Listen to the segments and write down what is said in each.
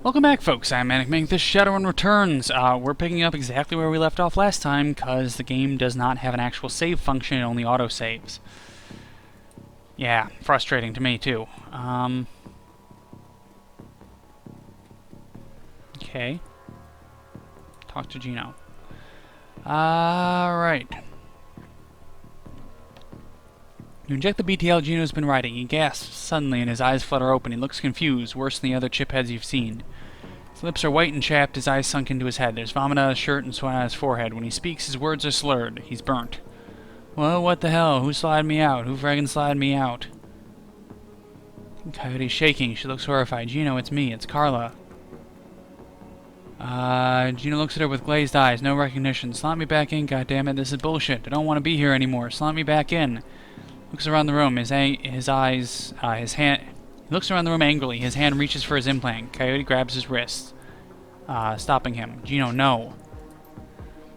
Welcome back, folks. I'm ManicMink. This Shadowrun Returns. We're picking up exactly where we left off last time, because the game does not have an actual save function, it only auto-saves. Yeah, frustrating to me, too. Okay. Talk to Gino. Alright. You inject the BTL Gino's been writing. He gasps suddenly and his eyes flutter open. He looks confused, worse than the other chipheads you've seen. His lips are white and chapped, his eyes sunk into his head. There's vomit on his shirt and sweat on his forehead. When he speaks, his words are slurred. He's burnt. Well, what the hell? Who slid me out? Who fraggin' slid me out? Coyote's shaking. She looks horrified. Gino, it's me. It's Carla. Gino looks at her with glazed eyes. No recognition. Slot me back in, goddammit. This is bullshit. I don't want to be here anymore. Slot me back in. Looks around the room. He looks around the room angrily. His hand reaches for his implant. Coyote grabs his wrist, stopping him. Gino, no.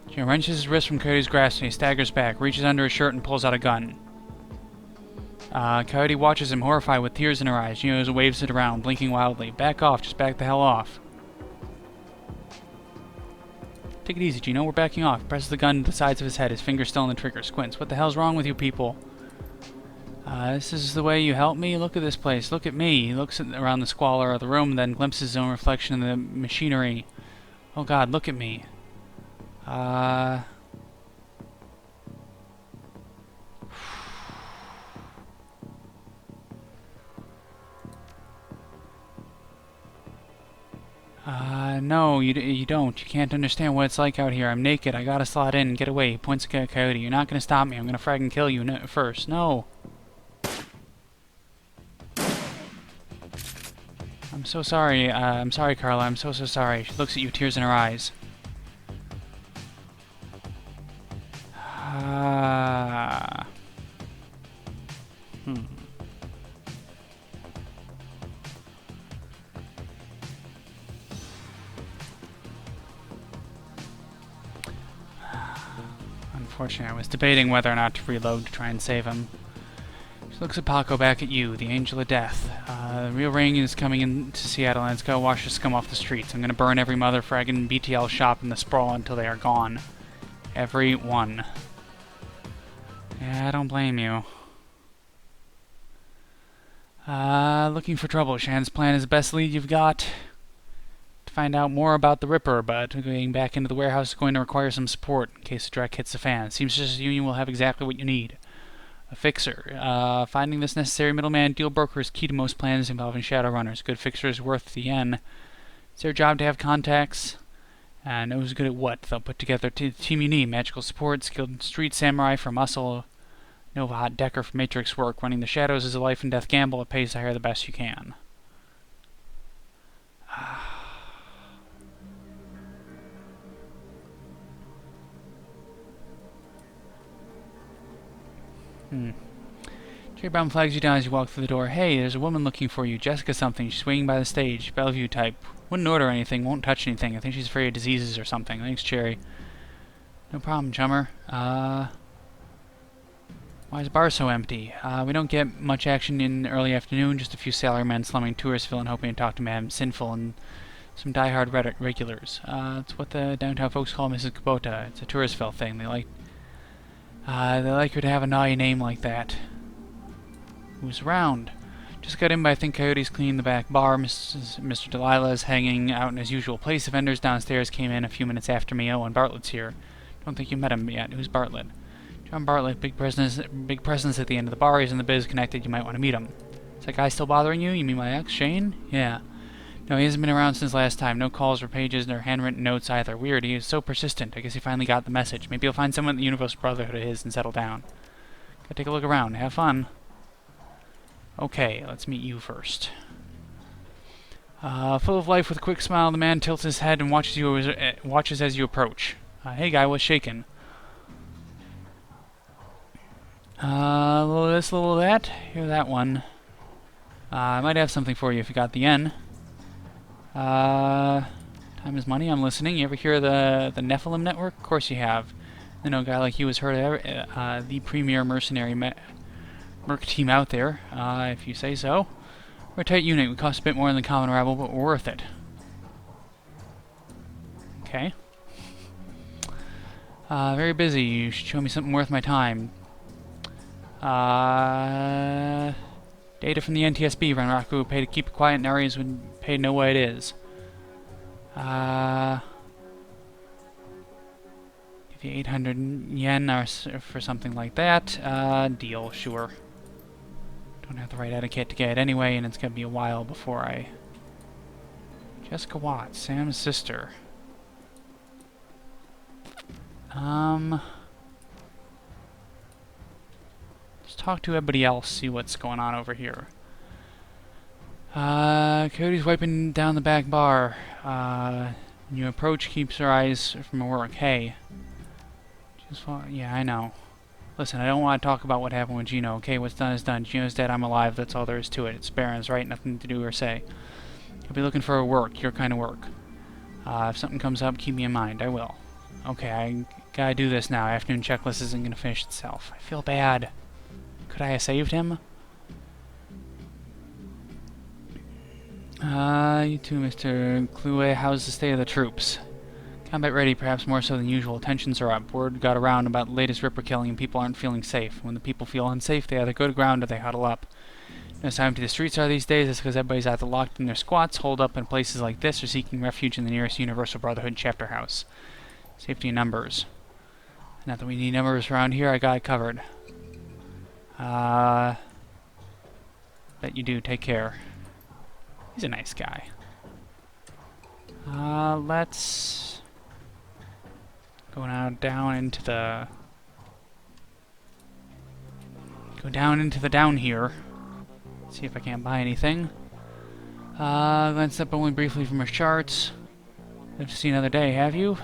Gino wrenches his wrist from Coyote's grasp and he staggers back, reaches under his shirt and pulls out a gun. Coyote watches him, horrified with tears in her eyes. Gino waves it around, blinking wildly. Back off. Just back the hell off. Take it easy, Gino. We're backing off. He presses the gun to the sides of his head, his fingers still on the trigger. Squints. What the hell's wrong with you people? This is the way you help me? Look at this place. Look at me. He looks around the squalor of the room, then glimpses his own reflection in the machinery. Oh god, look at me. No, you don't. You can't understand what it's like out here. I'm naked. I gotta slot in and get away. He points at Coyote. You're not gonna stop me. I'm gonna frag and kill you first. No. I'm so sorry. I'm sorry, Carla. I'm so sorry. She looks at you, tears in her eyes. Unfortunately, I was debating whether or not to reload to try and save him. She looks at Paco, back at you, the angel of death. The real ring is coming into Seattle, and it's gonna wash the scum off the streets. I'm gonna burn every mother fraggin' BTL shop in the sprawl until they are gone. Every one. Yeah, I don't blame you. Looking for trouble. Shan's plan is the best lead you've got to find out more about the Ripper, but getting back into the warehouse is going to require some support in case the direct hits the fan. Seems as the Union will have exactly what you need. A fixer. Finding this necessary middleman deal broker is key to most plans involving Shadowrunners. Good fixer is worth the yen. It's their job to have contacts and knows good at what. They'll put together the team you need. Magical support, skilled street samurai for muscle, Nova Hot Decker for matrix work. Running the shadows is a life and death gamble. It pays to hire the best you can. Jerry Brown flags you down as you walk through the door. Hey, there's a woman looking for you. Jessica something. She's waiting by the stage. Bellevue type. Wouldn't order anything. Won't touch anything. I think she's afraid of diseases or something. Thanks, Cherry. No problem, chummer. Why is the bar so empty? We don't get much action in the early afternoon. Just a few salarymen slumming Touristville and hoping to talk to Madame Sinful and some die-hard regulars. It's what the downtown folks call Mrs. Kubota. It's a Touristville thing. They like her to have a naughty name like that. Who's around? Just got in, but I think Coyote's cleaning the back bar. Mr. Delilah is hanging out in his usual place. The vendors downstairs came in a few minutes after me. Oh, and Bartlett's here. Don't think you met him yet. Who's Bartlett? John Bartlett, big presence at the end of the bar. He's in the biz connected. You might want to meet him. Is that guy still bothering you? You mean my ex, Shane? Yeah. No, he hasn't been around since last time. No calls or pages, nor handwritten notes either. Weird, he is so persistent. I guess he finally got the message. Maybe he'll find someone in the Universal Brotherhood of his and settle down. Gotta take a look around. Have fun. Okay, let's meet you first. Full of life with a quick smile, the man tilts his head and watches as you approach. Hey guy, what's shaking? A little of this, a little of that. Here, that one. I might have something for you if you got the yen. Time is money. I'm listening. You ever hear the Nephilim Network? Of course you have. I know a guy like you has heard of the premier mercenary merc team out there, if you say so. We're a tight unit. We cost a bit more than the common rabble, but we're worth it. Okay. Very busy. You should show me something worth my time. Data from the NTSB. Renraku would pay to keep it quiet in areas would pay to know what it is. Give you 800 yen or for something like that. Deal, sure. Don't have the right etiquette to get it anyway, and it's gonna be a while before I... Jessica Watts, Sam's sister. Let's talk to everybody else, see what's going on over here. Cody's wiping down the back bar. When you approach, keeps her eyes from her work. Hey. Yeah, I know. Listen, I don't want to talk about what happened with Gino, okay? What's done is done. Gino's dead, I'm alive, that's all there is to it. It's Baron's right, nothing to do or say. I'll be looking for work, your kind of work. If something comes up, keep me in mind. I will. Okay, I gotta do this now. Afternoon checklist isn't gonna finish itself. I feel bad. Could I have saved him? You too, Mr. Clue. How's the state of the troops? Combat ready, perhaps more so than usual. Tensions are up. Word got around about the latest Ripper killing and people aren't feeling safe. When the people feel unsafe, they either go to ground or they huddle up. Notice how empty the streets are these days. It's because everybody's either locked in their squats, holed up in places like this, or seeking refuge in the nearest Universal Brotherhood chapter house. Safety in numbers. Not that we need numbers around here, I got it covered. Bet you do. Take care. He's a nice guy. Let's go now down into the... Go down into the down here. See if I can't buy anything. Glanced up only briefly from her charts. Live to see another day, have you?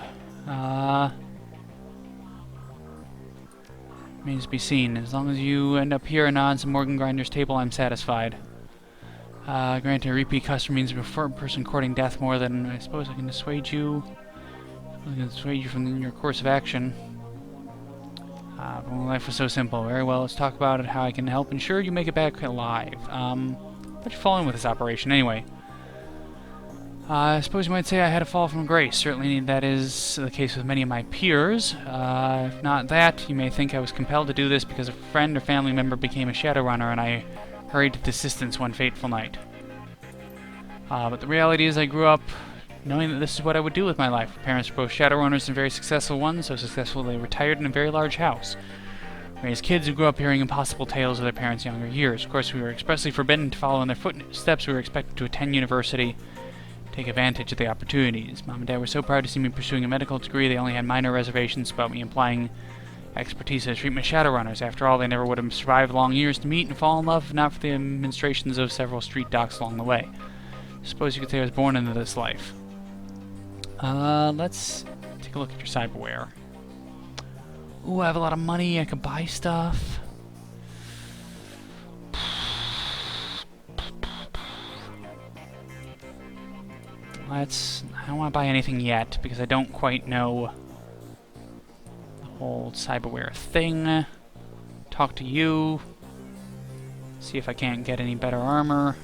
Remains to be seen. As long as you end up here and on some Morgan Grinder's table, I'm satisfied. Granted, a repeat customer means a person courting death more than I suppose I can dissuade you. I can dissuade you from your course of action. But my life was so simple. Very well, let's talk about it, how I can help ensure you make it back alive. How'd you fall in with this operation anyway? I suppose you might say I had a fall from grace. Certainly that is the case with many of my peers. If not that, you may think I was compelled to do this because a friend or family member became a Shadowrunner and I hurried to the assistance one fateful night. But the reality is I grew up knowing that this is what I would do with my life. My parents were both Shadowrunners and very successful ones, so successful they retired in a very large house. Raised kids who grew up hearing impossible tales of their parents' younger years. Of course, we were expressly forbidden to follow in their footsteps. We were expected to attend university, take advantage of the opportunities. Mom and Dad were so proud to see me pursuing a medical degree, they only had minor reservations about me applying expertise as treatment Shadowrunners. After all, they never would have survived long years to meet and fall in love, if not for the administrations of several street docks along the way. I suppose you could say I was born into this life. Let's take a look at your cyberware. Ooh, I have a lot of money, I could buy stuff. I don't want to buy anything yet, because I don't quite know the whole cyberware thing. Talk to you. See if I can't get any better armor.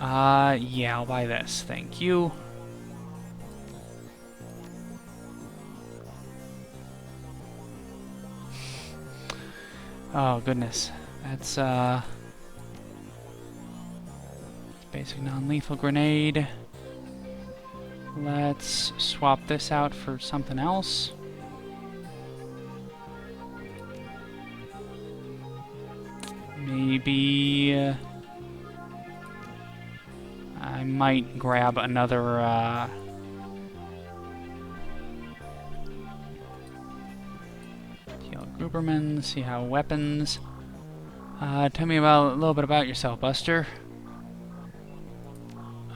Yeah, I'll buy this. Thank you. Oh, goodness. That's, basic non-lethal grenade. Let's swap this out for something else. Maybe... I might grab another, Gruberman, see how weapons. Tell me a little bit about yourself, Buster.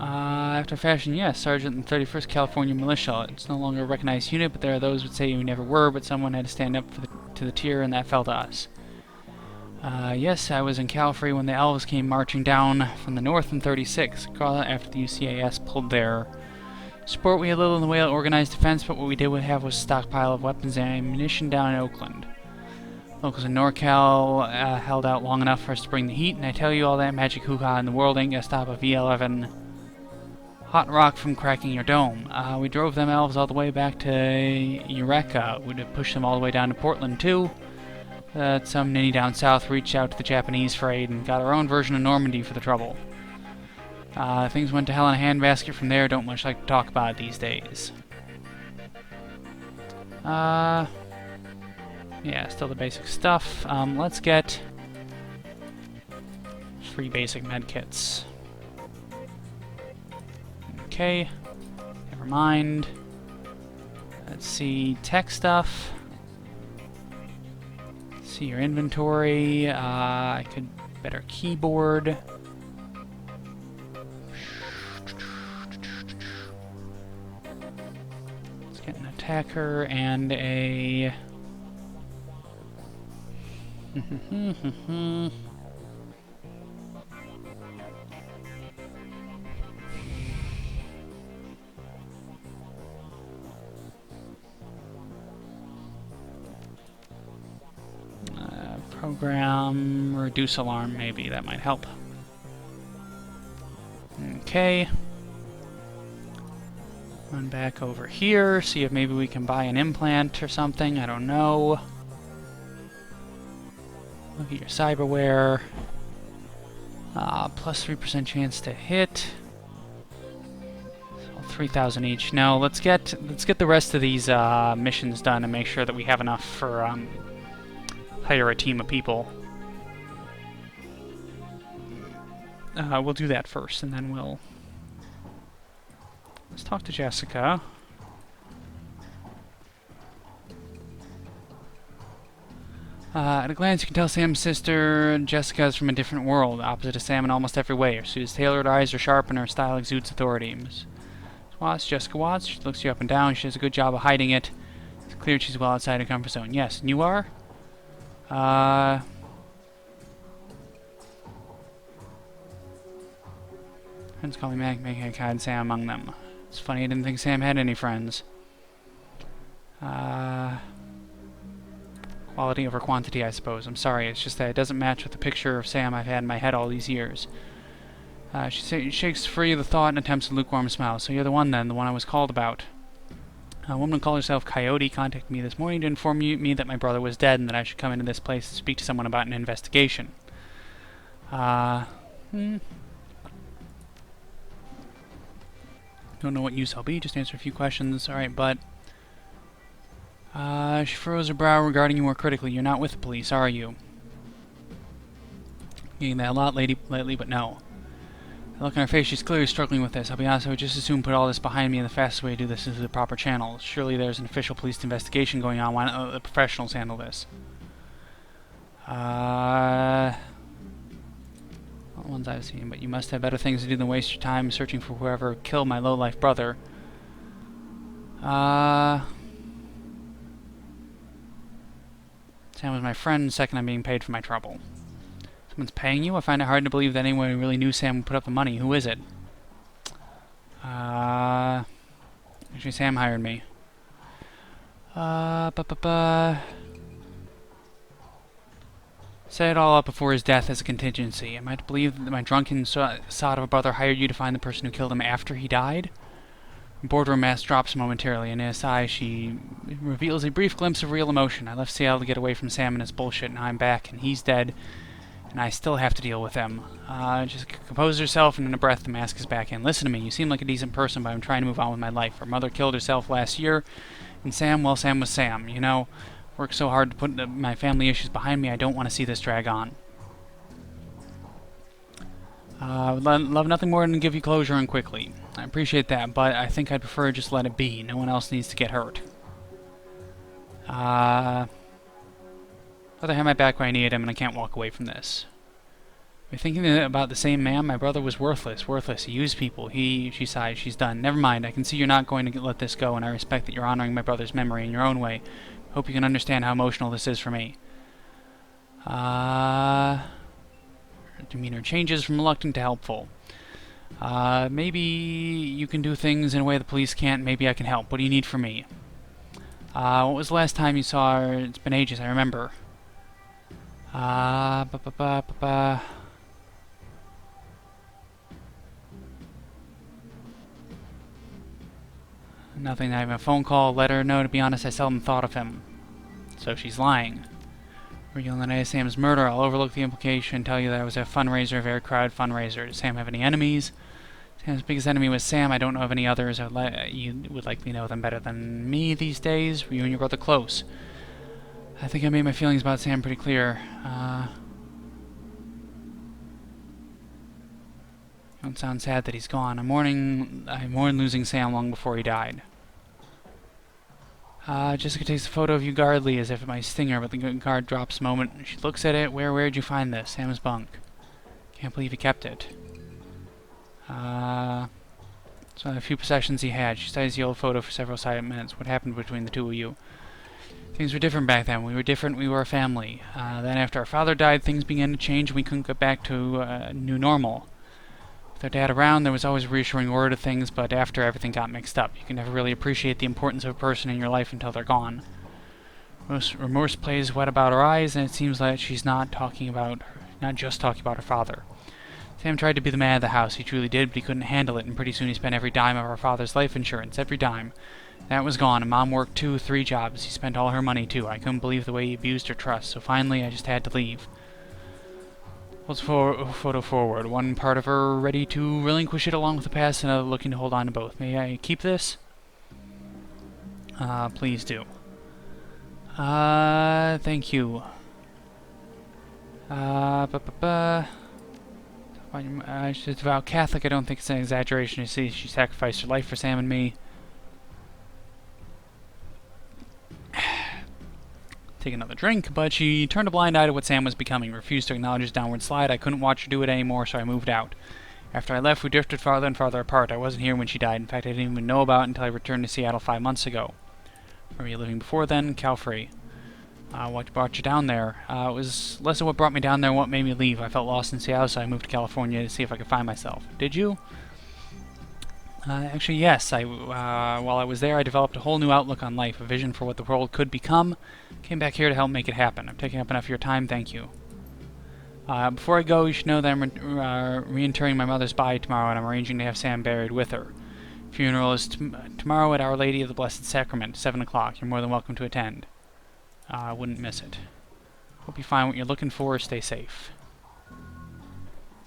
After fashion, yes, Sergeant in the 31st California Militia. It's no longer a recognized unit, but there are those who would say you never were, but someone had to stand up to the tier, and that fell to us. Yes, I was in Calfrey when the Elves came marching down from the north in 36, after the UCAS pulled their support. We had little in the way of organized defense, but what we did have was a stockpile of weapons and ammunition down in Oakland. Locals in NorCal held out long enough for us to bring the heat, and I tell you, all that magic hoo-ha in the world ain't gonna stop a V11 hot rock from cracking your dome. We drove them elves all the way back to Eureka. We'd have pushed them all the way down to Portland, too. Some ninny down south reached out to the Japanese for aid and got our own version of Normandy for the trouble. Things went to hell in a handbasket from there. Don't much like to talk about it these days. Yeah, still the basic stuff. Let's get free basic medkits. Okay, never mind. Let's see, tech stuff. Let's see your inventory. I could better keyboard. Let's get an attacker and a... program reduce alarm, maybe that might help. Okay. Run back over here, see if maybe we can buy an implant or something. I don't know. Look at your cyberware. Plus 3% chance to hit. So 3,000 each. No, let's get the rest of these missions done and make sure that we have enough for hire a team of people. We'll do that first, and then let's talk to Jessica. At a glance, you can tell Sam's sister Jessica is from a different world, opposite of Sam in almost every way. Her suit is tailored, her eyes are sharp, and her style exudes authority. Ms. Watts, Jessica Watts, she looks you up and down. She does a good job of hiding it. It's clear she's well outside her comfort zone. Yes, and you are? Friends call me ManicMink, I had Sam among them. It's funny, I didn't think Sam had any friends. Quality over quantity, I suppose. I'm sorry, it's just that it doesn't match with the picture of Sam I've had in my head all these years. She shakes free of the thought and attempts a lukewarm smile. So you're the one then, the one I was called about. A woman called herself Coyote contacted me this morning to inform me that my brother was dead and that I should come into this place to speak to someone about an investigation. Don't know what use I'll be, just answer a few questions. Alright, but... she furrows her brow regarding you more critically. You're not with the police, are you? Getting that a lot lately, but no. The look on her face, she's clearly struggling with this. I'll be honest, I would just as soon put all this behind me, and the fastest way to do this is through the proper channels. Surely there's an official police investigation going on. Why not let the professionals handle this? Not the ones I've seen, but you must have better things to do than waste your time searching for whoever killed my low-life brother. Sam was my friend, second I'm being paid for my trouble. Someone's paying you? I find it hard to believe that anyone who really knew Sam would put up the money. Who is it? Actually, Sam hired me. Set it all up before his death as a contingency. Am I to believe that my drunken sod of a brother hired you to find the person who killed him after he died? Boardroom mask drops momentarily, and in his eyes she reveals a brief glimpse of real emotion. I left Seattle to get away from Sam and his bullshit, and I'm back, and he's dead, and I still have to deal with him. Just compose herself, and in a breath the mask is back in. Listen to me, you seem like a decent person, but I'm trying to move on with my life. Her mother killed herself last year, and Sam, well, Sam was Sam, you know? Worked so hard to put my family issues behind me, I don't want to see this drag on. I would love nothing more than to give you closure and quickly. I appreciate that, but I think I'd prefer just let it be. No one else needs to get hurt. Brother had my back when I needed him, and I can't walk away from this. We're thinking about the same man. My brother was worthless. Worthless. He used people. She sighed. She's done. Never mind. I can see you're not going to let this go, and I respect that you're honoring my brother's memory in your own way. Hope you can understand how emotional this is for me. Her demeanor changes from reluctant to helpful. Maybe you can do things in a way the police can't. Maybe I can help. What do you need from me? What was the last time you saw her? It's been ages, I remember. Nothing, not even a phone call, letter. No, to be honest, I seldom thought of him. So she's lying. Were you on the night of Sam's murder? I'll overlook the implication and tell you that I was a fundraiser, a very crowded fundraiser. Does Sam have any enemies? Sam's biggest enemy was Sam. I don't know of any others. You would likely know them better than me these days. Were you and your brother close? I think I made my feelings about Sam pretty clear. Don't sound sad that he's gone. I mourned losing Sam long before he died. Jessica takes a photo of you guardedly as if it might sting her, but the guard drops a moment. She looks at it. Where'd you find this? Sam's bunk. Can't believe he kept it. So a few possessions he had. She studies the old photo for several silent minutes. What happened between the two of you? Things were different back then. We were different. We were a family. Then after our father died, things began to change. We couldn't get back to new normal. With our dad around, there was always a reassuring word of things, but after, everything got mixed up. You can never really appreciate the importance of a person in your life until they're gone. Remorse plays wet about her eyes, and it seems like she's not just talking about her father. Sam tried to be the man of the house. He truly did, but he couldn't handle it, and pretty soon he spent every dime of our father's life insurance. Every dime. That was gone, and Mom worked 2 or 3 jobs. He spent all her money, too. I couldn't believe the way he abused her trust, so finally I just had to leave. Holds photo forward. One part of her ready to relinquish it along with the past, and another looking to hold on to both. May I keep this? Please do. Thank you. She's a devout Catholic. I don't think it's an exaggeration to see she sacrificed her life for Sam and me. Take another drink, but she turned a blind eye to what Sam was becoming, refused to acknowledge his downward slide. I couldn't watch her do it anymore, so I moved out. After I left, we drifted farther and farther apart. I wasn't here when she died. In fact, I didn't even know about it until I returned to Seattle 5 months ago. Where were you living before then? Calfrey. What brought you down there? It was less of what brought me down there and what made me leave. I felt lost in Seattle, so I moved to California to see if I could find myself. Did you? Actually, yes. While I was there, I developed a whole new outlook on life, a vision for what the world could become. Came back here to help make it happen. I'm taking up enough of your time, thank you. Before I go, you should know that I'm reinterring my mother's body tomorrow, and I'm arranging to have Sam buried with her. Funeral is tomorrow at Our Lady of the Blessed Sacrament, 7 o'clock. You're more than welcome to attend. I wouldn't miss it. Hope you find what you're looking for. Stay safe.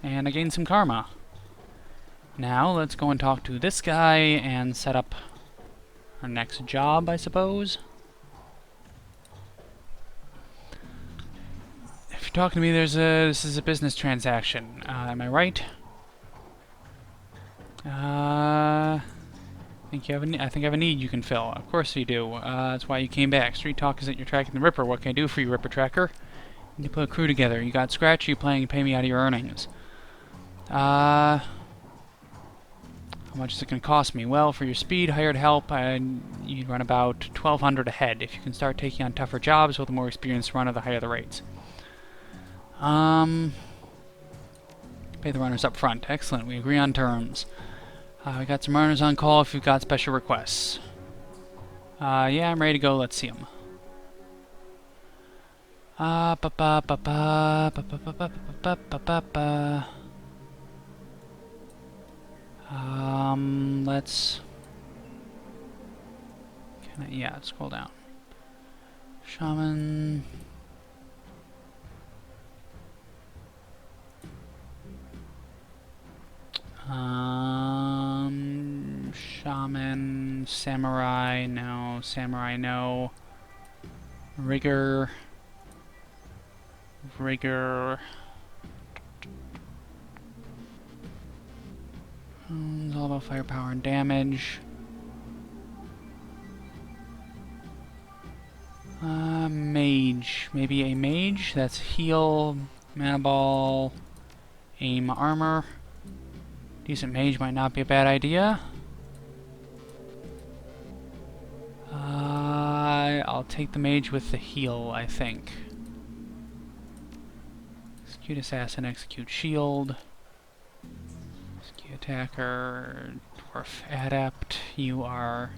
And I gained some karma. Now, let's go and talk to this guy and set up our next job, I suppose. If you're talking to me, this is a business transaction. Am I right? I think I have a need you can fill. Of course you do. That's why you came back. Street talk is that you're tracking the Ripper. What can I do for you, Ripper Tracker? You put a crew together. You got scratch, you planning to pay me out of your earnings. How much is it going to cost me? Well, for your speed, hired help, you'd run about 1,200 a head. If you can start taking on tougher jobs with a more experienced runner, the higher the rates. Pay the runners up front. Excellent. We agree on terms. We got some runners on call if you've got special requests. Yeah, I'm ready to go. Let's see them. Let's... yeah, scroll down. Shaman... Shaman, Samurai, no. Samurai, no. Rigger... It's all about firepower and damage. Mage. Maybe a mage? That's heal, mana ball, aim, armor. Decent mage might not be a bad idea. I'll take the mage with the heal, I think. Execute assassin, execute shield. Execute attacker, dwarf adept. You are...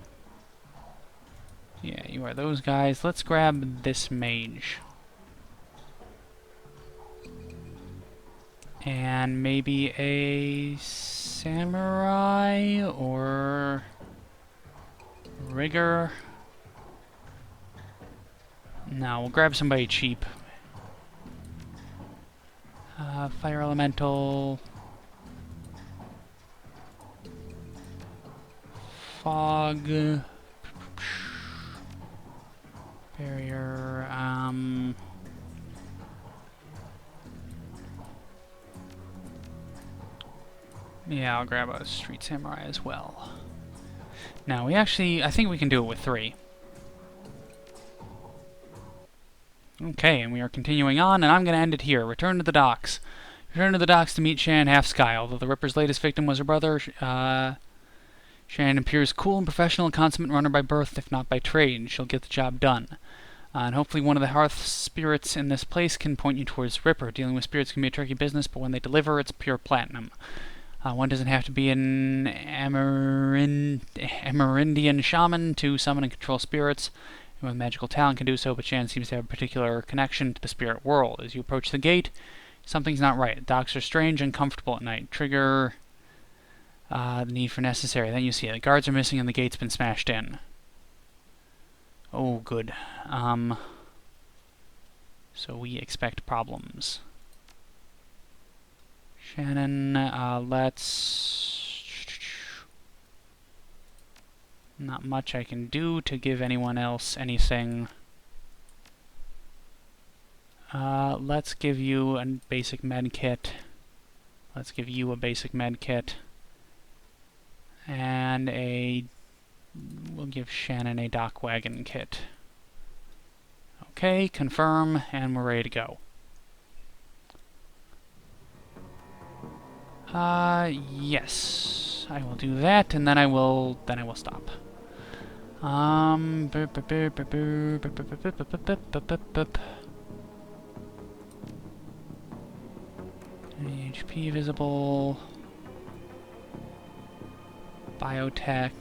yeah, you are those guys. Let's grab this mage. And maybe a samurai or Rigger. No, we'll grab somebody cheap. Fire Elemental. Fog. Barrier. Yeah, I'll grab a Street Samurai as well. Now, I think we can do it with 3. Okay, and we are continuing on, and I'm going to end it here. Return to the docks. Return to the docks to meet Shannon Half-Sky. Although the Ripper's latest victim was her brother, Shannon appears cool and professional, a consummate runner by birth, if not by trade. She'll get the job done. And hopefully one of the hearth spirits in this place can point you towards Ripper. Dealing with spirits can be a tricky business, but when they deliver, it's pure platinum. One doesn't have to be an Amerindian shaman to summon and control spirits. Anyone with magical talent can do so, but Shan seems to have a particular connection to the spirit world. As you approach the gate, something's not right. The docks are strange and uncomfortable at night. Trigger the need for necessary. Then you see it. The guards are missing and the gate's been smashed in. Oh, good. So we expect problems. Shannon, let's... Not much I can do to give anyone else anything. Let's give you a basic med kit. Let's give you a basic med kit. And we'll give Shannon a dock wagon kit. Okay, confirm, and we're ready to go. Yes, I will do that, and then I will stop. HP visible. Biotech.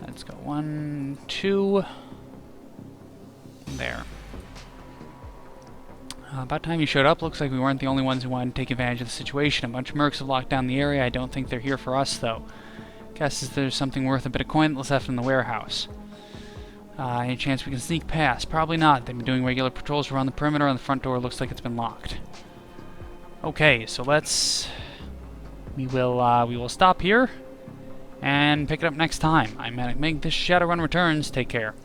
Let's go 1, 2. There. About time you showed up. Looks like we weren't the only ones who wanted to take advantage of the situation. A bunch of mercs have locked down the area. I don't think they're here for us, though. Guess there's something worth a bit of coin that's left in the warehouse. Any chance we can sneak past? Probably not. They've been doing regular patrols around the perimeter, and the front door looks like it's been locked. Okay, so we will stop here and pick it up next time. I'm ManicMink. This is Shadowrun Returns. Take care.